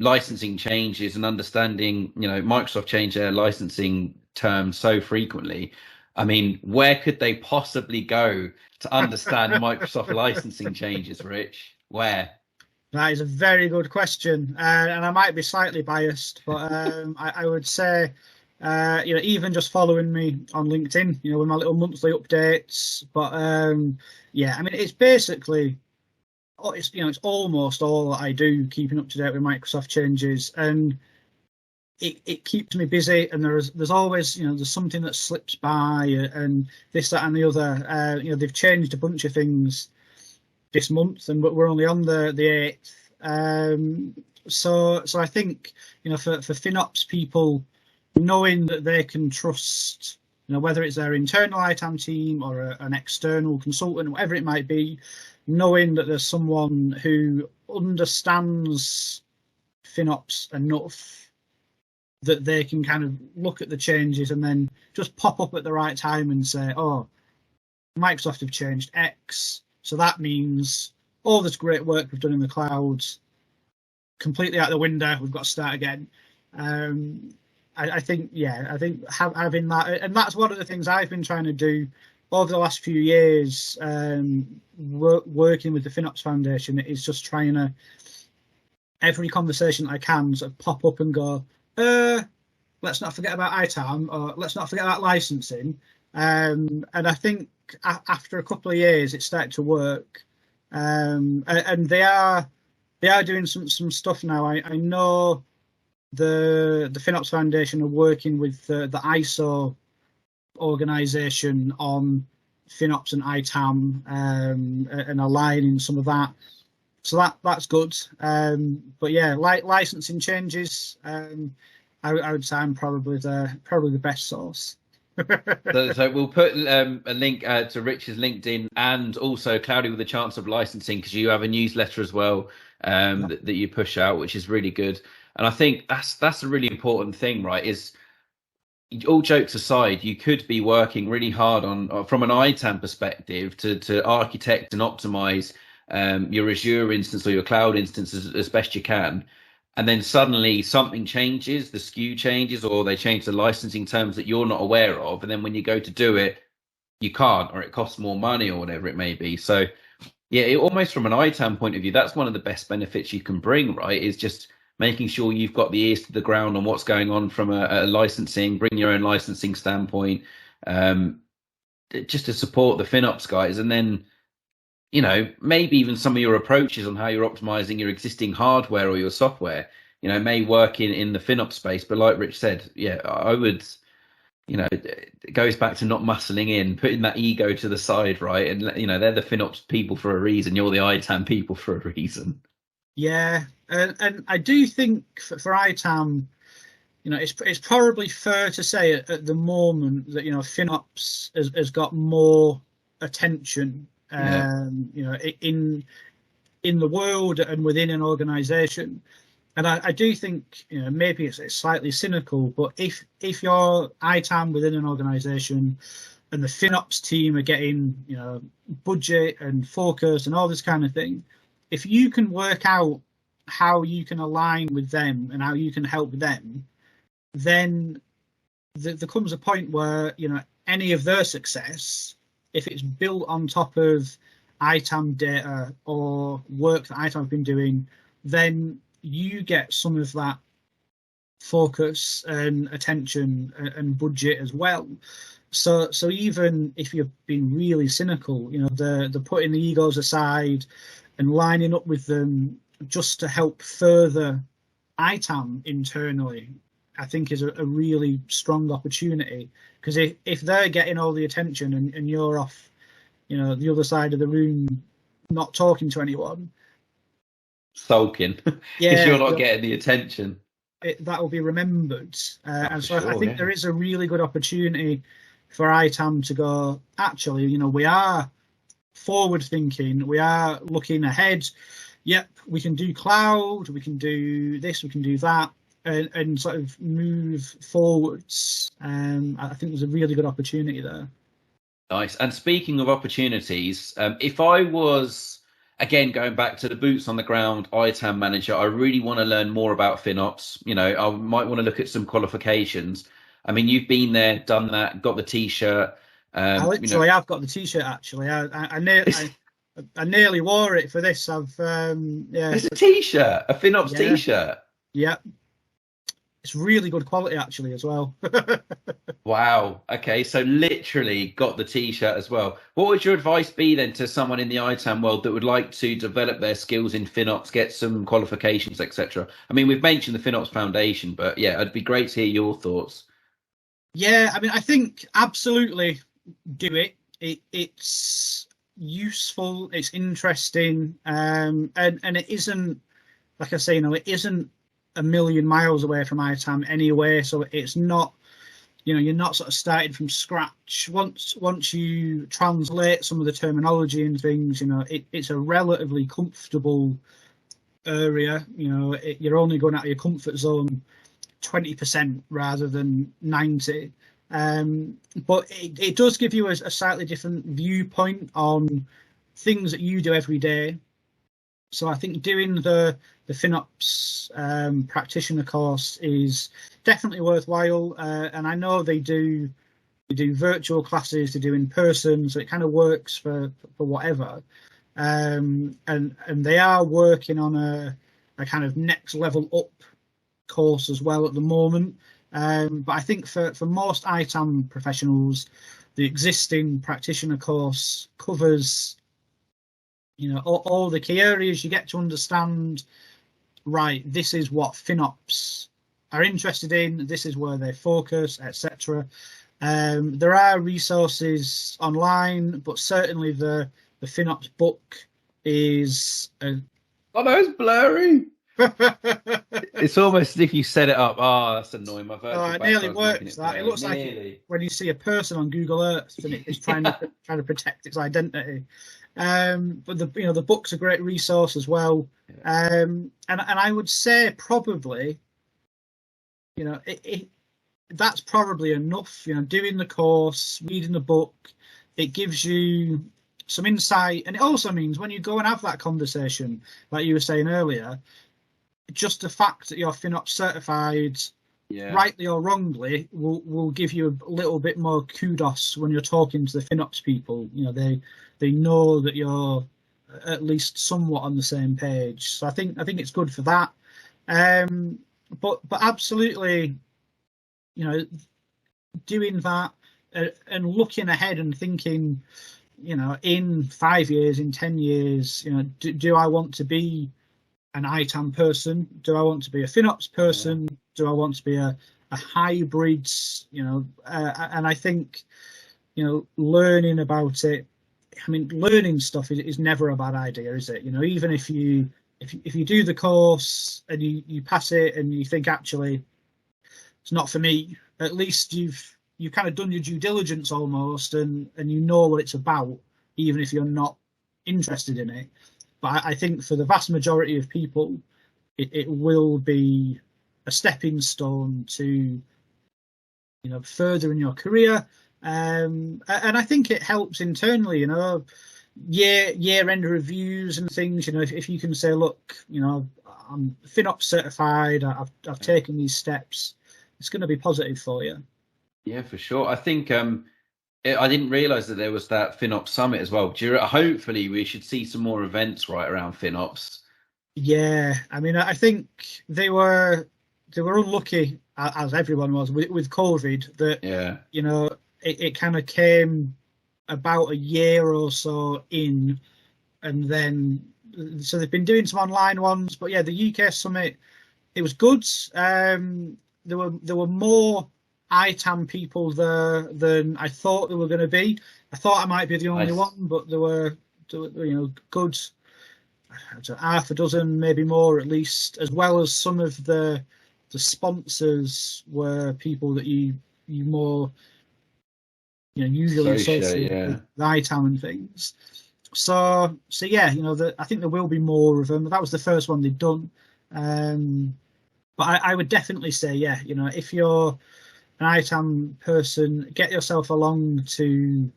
licensing changes and understanding, Microsoft change their licensing terms so frequently. I mean, where could they possibly go to understand Microsoft licensing changes, Rich? Where? That is a very good question, and I might be slightly biased, but I would say, even just following me on LinkedIn, with my little monthly updates. But yeah, I mean, it's basically, it's almost all that I do, keeping up to date with Microsoft changes, and it keeps me busy. And there's always, there's something that slips by, and this, that, and the other. They've changed a bunch of things this month, and we're only on the 8th. So I think, for FinOps people, knowing that they can trust, whether it's their internal ITAM team or an external consultant, whatever it might be, knowing that there's someone who understands FinOps enough that they can kind of look at the changes and then just pop up at the right time and say, oh, Microsoft have changed X. So that means all this great work we've done in the cloud, completely out the window, we've got to start again. I think having that, and that's one of the things I've been trying to do over the last few years, working with the FinOps Foundation, is just trying to, every conversation I can, sort of pop up and go, let's not forget about ITAM, or let's not forget about licensing. And I think after a couple of years, it started to work, and they are doing some stuff now. I know the FinOps Foundation are working with the ISO organization on FinOps and ITAM, and aligning some of that. So that's good. But yeah, licensing changes. I would say I'm probably the best source. So we'll put a link to Rich's LinkedIn, and also Cloudy with a Chance of Licensing, because you have a newsletter as well, that you push out, which is really good. And I think that's a really important thing, right? Is, all jokes aside, you could be working really hard on, from an ITAM perspective, to architect and optimize your Azure instance or your cloud instance as best you can. And then suddenly something changes, the SKU changes, or they change the licensing terms that you're not aware of. And then when you go to do it, you can't, or it costs more money, or whatever it may be. So yeah, almost from an ITAM point of view, that's one of the best benefits you can bring, right? Is just making sure you've got the ears to the ground on what's going on from a licensing, bring your own licensing standpoint, just to support the FinOps guys. And then, maybe even some of your approaches on how you're optimizing your existing hardware or your software, may work in the FinOps space. But like Rich said, yeah, I would, it goes back to not muscling in, putting that ego to the side, right? And, they're the FinOps people for a reason. You're the ITAM people for a reason. Yeah. And I do think for ITAM, it's probably fair to say at the moment that, FinOps has got more attention, in the world and within an organization. And I do think, maybe it's slightly cynical, but if you're ITAM within an organization and the FinOps team are getting, budget and focus and all this kind of thing, if you can work out how you can align with them and how you can help them, then there comes a point where, any of their success, if it's built on top of ITAM data or work that ITAM have been doing, then you get some of that focus and attention and budget as well. So even if you've been really cynical, they're putting the egos aside and lining up with them just to help further ITAM internally, I think is a really strong opportunity. Because if they're getting all the attention and you're off, the other side of the room, not talking to anyone, sulking, because you're not getting the attention, that will be remembered. And so I think there is a really good opportunity for ITAM to go, actually, we are forward thinking, we are looking ahead. Yep, we can do cloud, we can do this, we can do that, and sort of move forwards. I think there's a really good opportunity there. Nice. And speaking of opportunities, if I was again, going back to the boots on the ground ITAM manager, I really want to learn more about FinOps. You know, I might want to look at some qualifications. I mean, you've been there, done that, got the t-shirt. I You know, literally have got the t-shirt actually. I nearly wore it for this. Yeah, it's a t-shirt, a FinOps yeah, t-shirt. yeah. It's really good quality actually as well. Wow. Okay, so literally got the t-shirt as well. What would your advice be then to someone in the ITAM world that would like to develop their skills in FinOps, get some qualifications, etc.? I mean, we've mentioned the FinOps Foundation, but yeah, it'd be great to hear your thoughts. Yeah, I mean, I think absolutely do it. It's useful, it's interesting, and it isn't, like I say, it isn't a million miles away from ITAM anyway. So it's not, you're not sort of starting from scratch. Once you translate some of the terminology and things, it's a relatively comfortable area. You're only going out of your comfort zone 20% rather than 90. But it does give you a slightly different viewpoint on things that you do every day. So I think doing the FinOps practitioner course is definitely worthwhile. And I know they do virtual classes, they do in person, so it kind of works for whatever. And they are working on a kind of next level up course as well at the moment. But I think for most ITAM professionals, the existing practitioner course covers all the key areas. You get to understand, right, this is what FinOps are interested in, this is where they focus, etc. There are resources online, but certainly the FinOps book is Oh, no, it's blurry. It's almost as if you set it up. Oh, that's annoying. My virtual it nearly works. it It looks like when you see a person on Google Earth and it's trying to protect its identity. But the book's a great resource as well. Yeah. And I would say probably, that's probably enough. Doing the course, reading the book, it gives you some insight, and it also means when you go and have that conversation, like you were saying earlier, just the fact that you're FinOps certified, rightly or wrongly, will give you a little bit more kudos when you're talking to the FinOps people. They know that you're at least somewhat on the same page. So I think it's good for that. But absolutely, doing that and looking ahead and thinking, in 5 years, in 10 years, do I want to be an ITAM person? Do I want to be a FinOps person? Yeah. Do I want to be a hybrid? And I think, learning about it. I mean, learning stuff is never a bad idea, is it? Even if you do the course and you pass it and you think actually it's not for me, at least you've kind of done your due diligence almost, and you know what it's about, even if you're not interested in it. But I think for the vast majority of people, it will be a stepping stone to, further in your career. And I think it helps internally, year-end reviews and things. If you can say, look, I'm FinOps certified, I've taken these steps, it's going to be positive for you. Yeah, for sure. I think I didn't realise that there was that FinOps summit as well. Hopefully, we should see some more events right around FinOps. Yeah, I mean, I think they were unlucky, as everyone was, with COVID. That it kind of came about a year or so in, and then so they've been doing some online ones. But yeah, the UK summit, it was good. There were more ITAM people there than I thought there were going to be. I thought I might be the only one, but there were good half a dozen, maybe more at least, as well as some of the sponsors were people that you more usually associate with ITAM and things. So yeah, I think there will be more of them. That was the first one they'd done. But I would definitely say, yeah, if you're an ITAM person, get yourself along to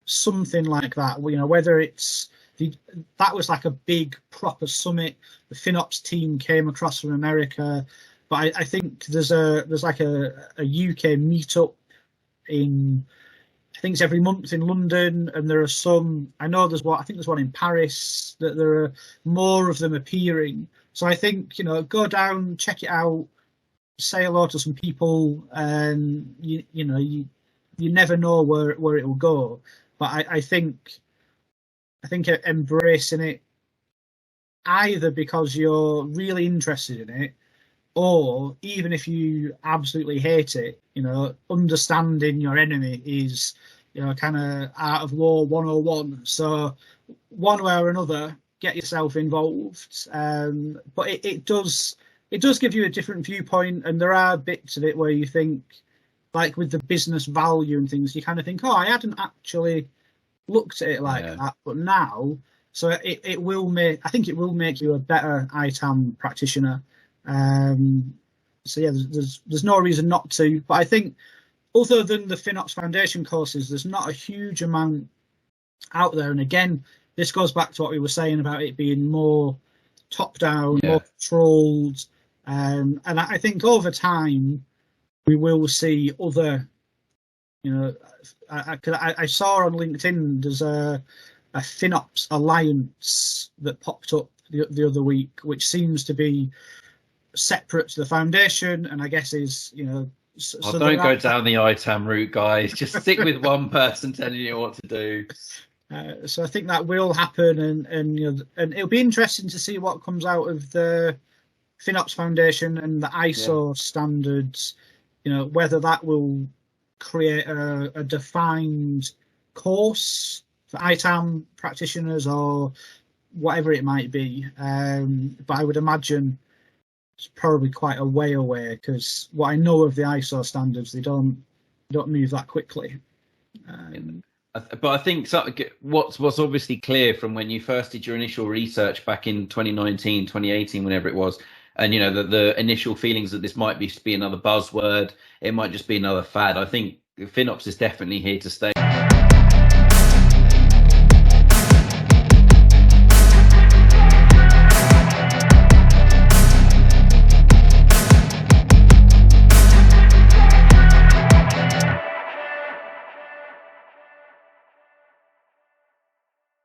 something like that. Whether it's that was like a big proper summit. The FinOps team came across from America, but I think there's like a UK meetup in, I think it's every month in London, and there are some. I know there's one. I think there's one in Paris. That there are more of them appearing. So I think, go down, check it out, say hello to some people, and you never know where it will go. But I think embracing it, either because you're really interested in it, or even if you absolutely hate it, understanding your enemy is, kind of art of war 101. So one way or another, get yourself involved. But it does give you a different viewpoint, and there are bits of it where you think, like with the business value and things, you kind of think, oh, I hadn't actually looked at it like that, but now, so it will make, I think it will make you a better ITAM practitioner. So yeah, there's no reason not to. But I think, other than the FinOps Foundation courses, there's not a huge amount out there. And again, this goes back to what we were saying about it being more top-down, more controlled. And I think over time, we will see other, I saw on LinkedIn there's a FinOps Alliance that popped up the other week, which seems to be separate to the foundation, and I guess is, so don't go down the ITAM route, guys. Just stick with one person telling you what to do. So I think that will happen, and it'll be interesting to see what comes out of the FinOps Foundation and the ISO standards. Whether that will create a defined course for ITAM practitioners or whatever it might be. But I would imagine it's probably quite a way away, because what I know of the ISO standards, they don't move that quickly. But I think what's obviously clear from when you first did your initial research back in 2019, 2018, whenever it was, and the initial feelings that this might be another buzzword, it might just be another fad. I think FinOps is definitely here to stay.